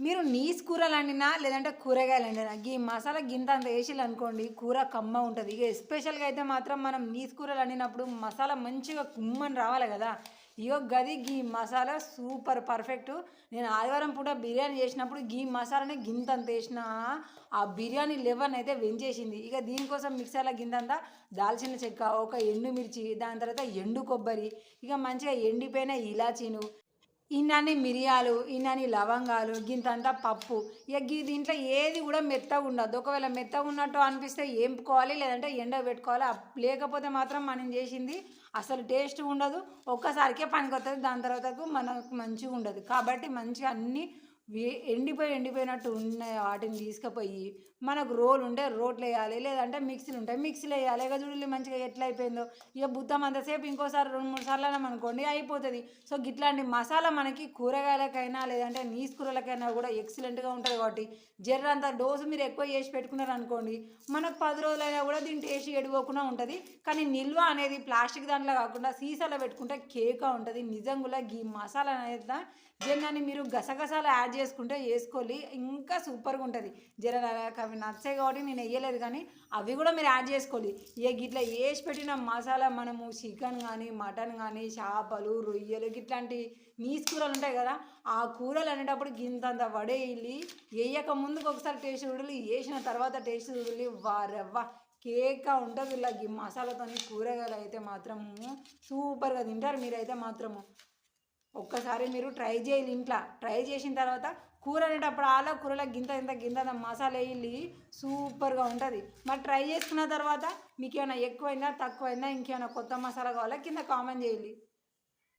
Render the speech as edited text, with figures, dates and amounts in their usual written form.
మీరు నీసు కూరలు వండినా లేదంటే కూరగాయలు వండినా గీ మసాలా గింత అంత వేసిర్రు అనుకోండి కూర కమ్మ ఉంటుంది. ఇక ఎస్పెషల్గా అయితే మాత్రం మనం నీసు కూరలు వండినప్పుడు మసాలా మంచిగా కుమ్మని రావాలి కదా. ఇగో గది గీ మసాలా సూపర్ పర్ఫెక్ట్. నేను ఆదివారం పూట బిర్యానీ చేసినప్పుడు గీ మసాలానే గింతంత వేసిన ఆ బిర్యానీ లెవెన్ అయితే వెంచేసింది. ఇక దీనికోసం మిక్సర్లో గింతంతా దాల్చిన చెక్క, ఒక ఎండుమిర్చి, దాని తర్వాత ఎండు కొబ్బరి, ఇక మంచిగా ఎండిపోయిన ఇలాచీను, ఇన్నన్ని మిరియాలు, ఇన్నన్ని లవంగాలు, గింతంతా పప్పు. ఇక దీంట్లో ఏది కూడా మెత్తగా ఉండద్దు. ఒకవేళ మెత్తగా ఉన్నట్టు అనిపిస్తే ఏంపుకోవాలి, లేదంటే ఎండ పెట్టుకోవాలి. లేకపోతే మాత్రం మనం చేసింది అసలు టేస్ట్ ఉండదు, ఒక్కసారికే పనికొస్తుంది, దాని తర్వాతకు మనకు మంచిగా ఉండదు. కాబట్టి మంచిగా అన్నీ ఎండిపోయినట్టు ఉన్న వాటిని తీసుకుపోయి మనకు రోలు ఉంటే రోట్లు వేయాలి, లేదంటే మిక్సీలు ఉంటాయి మిక్సీలు వేయాలి. ఇక చూడండి మంచిగా ఎట్లా అయిపోయిందో. ఇక బుద్ధం అంతసేపు ఇంకోసారి 2-3 సార్లు అనుకోండి అయిపోతుంది. సో ఇట్లాంటి మసాలా మనకి కూరగాయలకైనా లేదంటే నీసు కూరలకైనా కూడా ఎక్సలెంట్గా ఉంటుంది. కాబట్టి జర్రంత డోసు మీరు ఎక్కువ చేసి పెట్టుకున్నారు అనుకోండి, మనకు 10 రోజులైనా కూడా దీని టేస్ట్ ఎడిపోకుండా ఉంటుంది. కానీ నిల్వ అనేది ప్లాస్టిక్ దాంట్లో కాకుండా సీసాలో పెట్టుకుంటే కేక్గా ఉంటుంది. నిజంగా ఈ మసాలా అనేది జనాన్ని మీరు గసగసాలు యాడ్ చేసుకుంటే వేసుకోవాలి, ఇంకా సూపర్గా ఉంటుంది. జర నాకు అవి నచ్చాయి కాబట్టి నేను వేయలేదు, కానీ అవి కూడా మీరు యాడ్ చేసుకోవాలి. ఇక ఇట్లా వేసి పెట్టిన మసాలా మనము చికెన్ కానీ మటన్ కానీ చేపలు రొయ్యలు ఇట్లాంటి నీసు కూరలు ఉంటాయి కదా, ఆ కూరలు అనేటప్పుడు గింతంత వడేయాలి. వేయక ముందుకు ఒకసారి టేస్ట్ చూడాలి, వేసిన తర్వాత టేస్ట్ చూడాలి. వారెవ్వ కేక్గా ఉంటుంది. ఇలా ఈ మసాలాతోని కూరగాయలు అయితే మాత్రము సూపర్గా తింటారు మీరైతే మాత్రము. ఒక్కసారి మీరు ట్రై చేయాలి. ఇంట్లో ట్రై చేసిన తర్వాత కూర అనేటప్పుడు అలా కూరలో గింత మసాలా వేయాలి, సూపర్గా ఉంటుంది. మరి ట్రై చేసుకున్న తర్వాత మీకు ఏమైనా ఎక్కువైందా తక్కువైందా ఇంకేమైనా కొత్త మసాలా కావాలా కింద కామెంట్ చేయాలి.